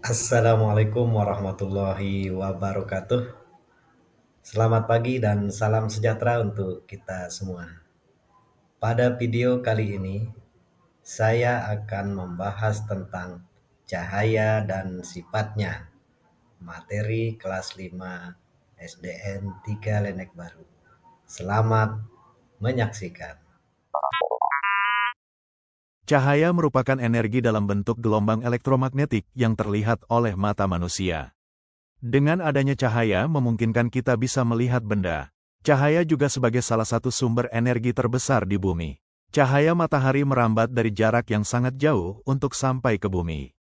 Assalamualaikum warahmatullahi wabarakatuh. Selamat pagi dan salam sejahtera untuk kita semua. Pada video kali ini, saya akan membahas tentang cahaya dan sifatnya. Materi kelas 5 SDN 3 Lenek Baru. Selamat menyaksikan. Cahaya merupakan energi dalam bentuk gelombang elektromagnetik yang terlihat oleh mata manusia. Dengan adanya cahaya memungkinkan kita bisa melihat benda. Cahaya juga sebagai salah satu sumber energi terbesar di bumi. Cahaya matahari merambat dari jarak yang sangat jauh untuk sampai ke bumi.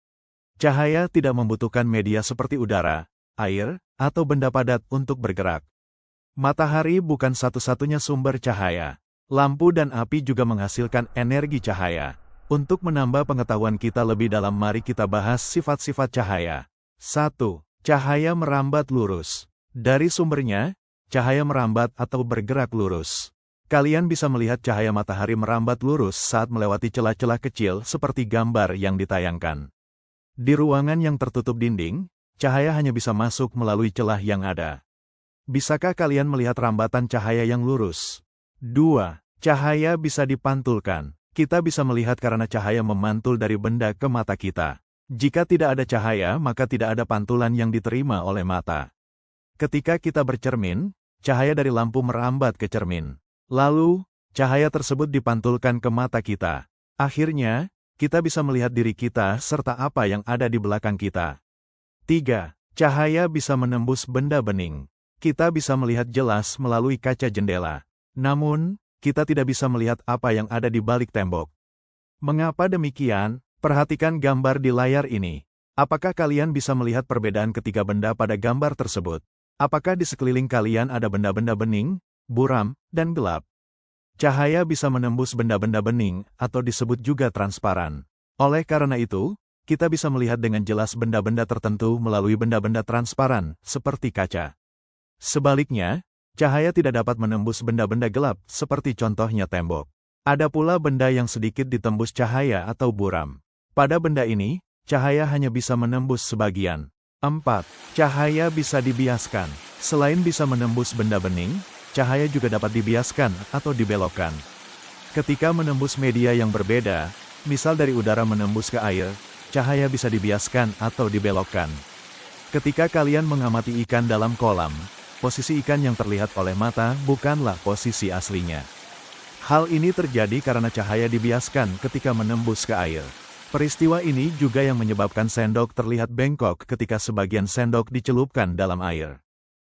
Cahaya tidak membutuhkan media seperti udara, air, atau benda padat untuk bergerak. Matahari bukan satu-satunya sumber cahaya. Lampu dan api juga menghasilkan energi cahaya. Untuk menambah pengetahuan kita lebih dalam, mari kita bahas sifat-sifat cahaya. 1. Cahaya merambat lurus. Dari sumbernya, cahaya merambat atau bergerak lurus. Kalian bisa melihat cahaya matahari merambat lurus saat melewati celah-celah kecil seperti gambar yang ditayangkan. Di ruangan yang tertutup dinding, cahaya hanya bisa masuk melalui celah yang ada. Bisakah kalian melihat rambatan cahaya yang lurus? 2. Cahaya bisa dipantulkan. Kita bisa melihat karena cahaya memantul dari benda ke mata kita. Jika tidak ada cahaya, maka tidak ada pantulan yang diterima oleh mata. Ketika kita bercermin, cahaya dari lampu merambat ke cermin. Lalu, cahaya tersebut dipantulkan ke mata kita. Akhirnya, kita bisa melihat diri kita serta apa yang ada di belakang kita. 3. Cahaya bisa menembus benda bening. Kita bisa melihat jelas melalui kaca jendela. Namun, kita tidak bisa melihat apa yang ada di balik tembok. Mengapa demikian? Perhatikan gambar di layar ini. Apakah kalian bisa melihat perbedaan ketiga benda pada gambar tersebut? Apakah di sekeliling kalian ada benda-benda bening, buram, dan gelap? Cahaya bisa menembus benda-benda bening, atau disebut juga transparan. Oleh karena itu, kita bisa melihat dengan jelas benda-benda tertentu melalui benda-benda transparan, seperti kaca. Sebaliknya, cahaya tidak dapat menembus benda-benda gelap, seperti contohnya tembok. Ada pula benda yang sedikit ditembus cahaya atau buram. Pada benda ini, cahaya hanya bisa menembus sebagian. 4. Cahaya bisa dibiaskan. Selain bisa menembus benda bening, cahaya juga dapat dibiaskan atau dibelokkan. Ketika menembus media yang berbeda, misal dari udara menembus ke air, cahaya bisa dibiaskan atau dibelokkan. Ketika kalian mengamati ikan dalam kolam, posisi ikan yang terlihat oleh mata bukanlah posisi aslinya. Hal ini terjadi karena cahaya dibiaskan ketika menembus ke air. Peristiwa ini juga yang menyebabkan sendok terlihat bengkok ketika sebagian sendok dicelupkan dalam air.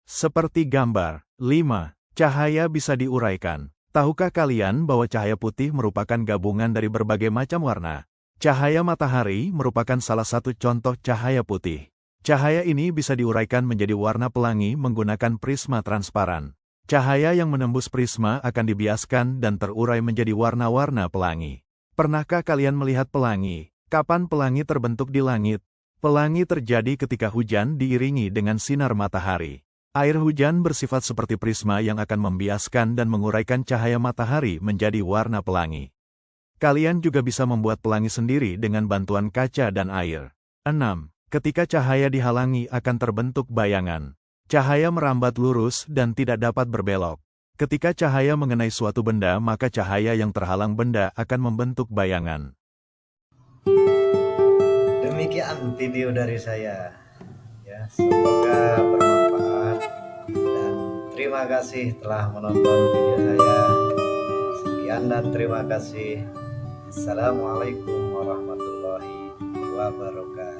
Seperti gambar 5. Cahaya bisa diuraikan. Tahukah kalian bahwa cahaya putih merupakan gabungan dari berbagai macam warna? Cahaya matahari merupakan salah satu contoh cahaya putih. Cahaya ini bisa diuraikan menjadi warna pelangi menggunakan prisma transparan. Cahaya yang menembus prisma akan dibiaskan dan terurai menjadi warna-warna pelangi. Pernahkah kalian melihat pelangi? Kapan pelangi terbentuk di langit? Pelangi terjadi ketika hujan diiringi dengan sinar matahari. Air hujan bersifat seperti prisma yang akan membiaskan dan menguraikan cahaya matahari menjadi warna pelangi. Kalian juga bisa membuat pelangi sendiri dengan bantuan kaca dan air. 6. Ketika cahaya dihalangi akan terbentuk bayangan. Cahaya merambat lurus dan tidak dapat berbelok. Ketika cahaya mengenai suatu benda, maka cahaya yang terhalang benda akan membentuk bayangan. Demikian video dari saya. Ya, semoga bermanfaat dan terima kasih telah menonton video saya. Sekian dan terima kasih. Assalamualaikum warahmatullahi wabarakatuh.